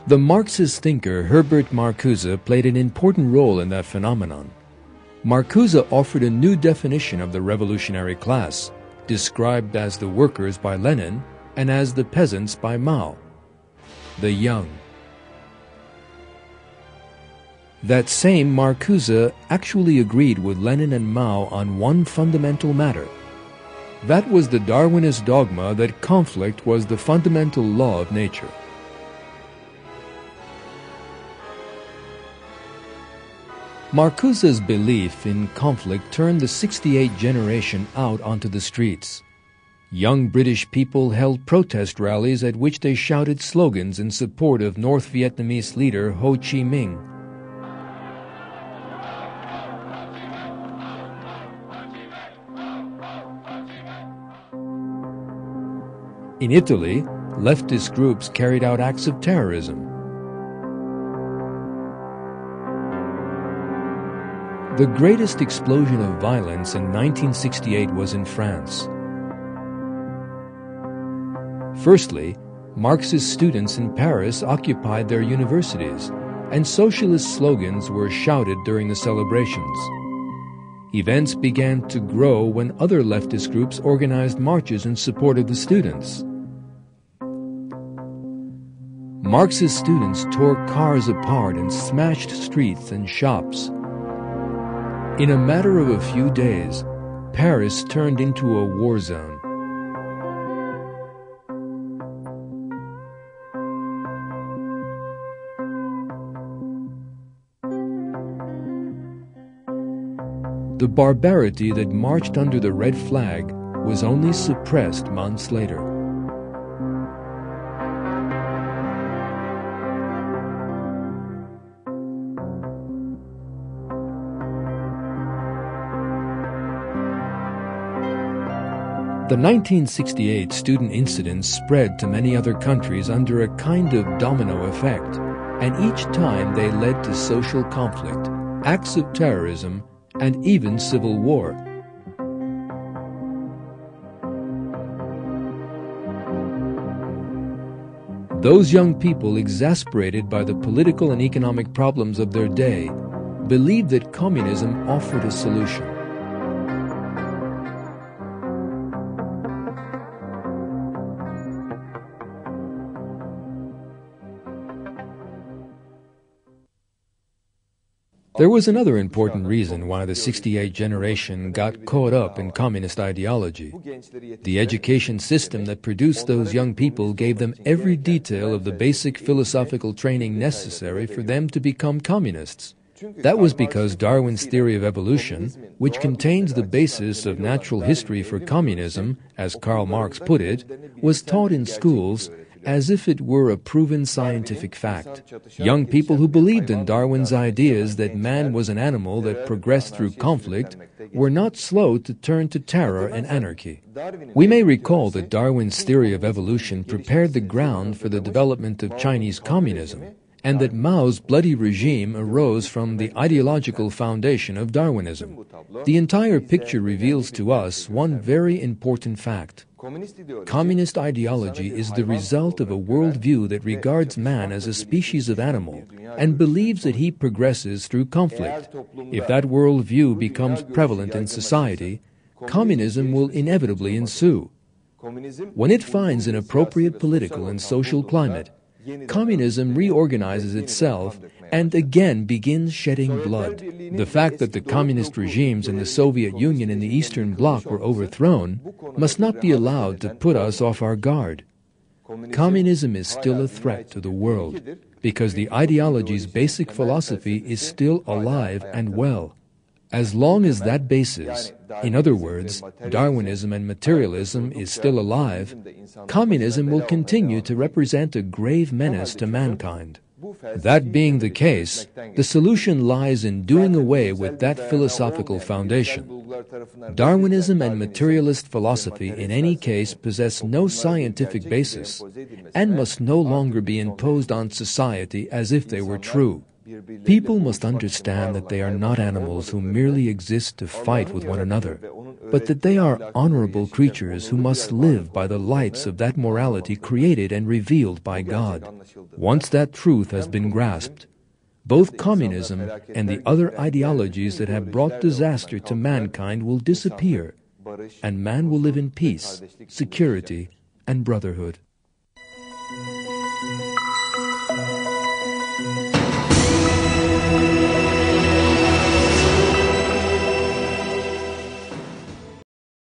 The Marxist thinker Herbert Marcuse played an important role in that phenomenon. Marcuse offered a new definition of the revolutionary class, described as the workers by Lenin and as the peasants by Mao, the young. That same Marcuse actually agreed with Lenin and Mao on one fundamental matter. That was the Darwinist dogma that conflict was the fundamental law of nature. Marcuse's belief in conflict turned the '68 generation out onto the streets. Young British people held protest rallies at which they shouted slogans in support of North Vietnamese leader Ho Chi Minh. In Italy, leftist groups carried out acts of terrorism. The greatest explosion of violence in 1968 was in France. Firstly, Marxist students in Paris occupied their universities, and socialist slogans were shouted during the celebrations. Events began to grow when other leftist groups organized marches in support of the students. Marxist students tore cars apart and smashed streets and shops. In a matter of a few days, Paris turned into a war zone. The barbarity that marched under the red flag was only suppressed months later. The 1968 student incidents spread to many other countries under a kind of domino effect, and each time they led to social conflict, acts of terrorism, and even civil war. Those young people, exasperated by the political and economic problems of their day, believed that communism offered a solution. There was another important reason why the '68 generation got caught up in communist ideology. The education system that produced those young people gave them every detail of the basic philosophical training necessary for them to become communists. That was because Darwin's theory of evolution, which contains the basis of natural history for communism, as Karl Marx put it, was taught in schools as if it were a proven scientific fact. Young people who believed in Darwin's ideas that man was an animal that progressed through conflict were not slow to turn to terror and anarchy. We may recall that Darwin's theory of evolution prepared the ground for the development of Chinese communism, and that Mao's bloody regime arose from the ideological foundation of Darwinism. The entire picture reveals to us one very important fact. Communist ideology is the result of a worldview that regards man as a species of animal and believes that he progresses through conflict. If that worldview becomes prevalent in society, communism will inevitably ensue. When it finds an appropriate political and social climate, communism reorganizes itself and again begins shedding blood. The fact that the communist regimes in the Soviet Union and the Eastern Bloc were overthrown must not be allowed to put us off our guard. Communism is still a threat to the world because the ideology's basic philosophy is still alive and well. As long as that basis, in other words, Darwinism and materialism, is still alive, communism will continue to represent a grave menace to mankind. That being the case, the solution lies in doing away with that philosophical foundation. Darwinism and materialist philosophy in any case possess no scientific basis and must no longer be imposed on society as if they were true. People must understand that they are not animals who merely exist to fight with one another, but that they are honorable creatures who must live by the lights of that morality created and revealed by God. Once that truth has been grasped, both communism and the other ideologies that have brought disaster to mankind will disappear, and man will live in peace, security, and brotherhood.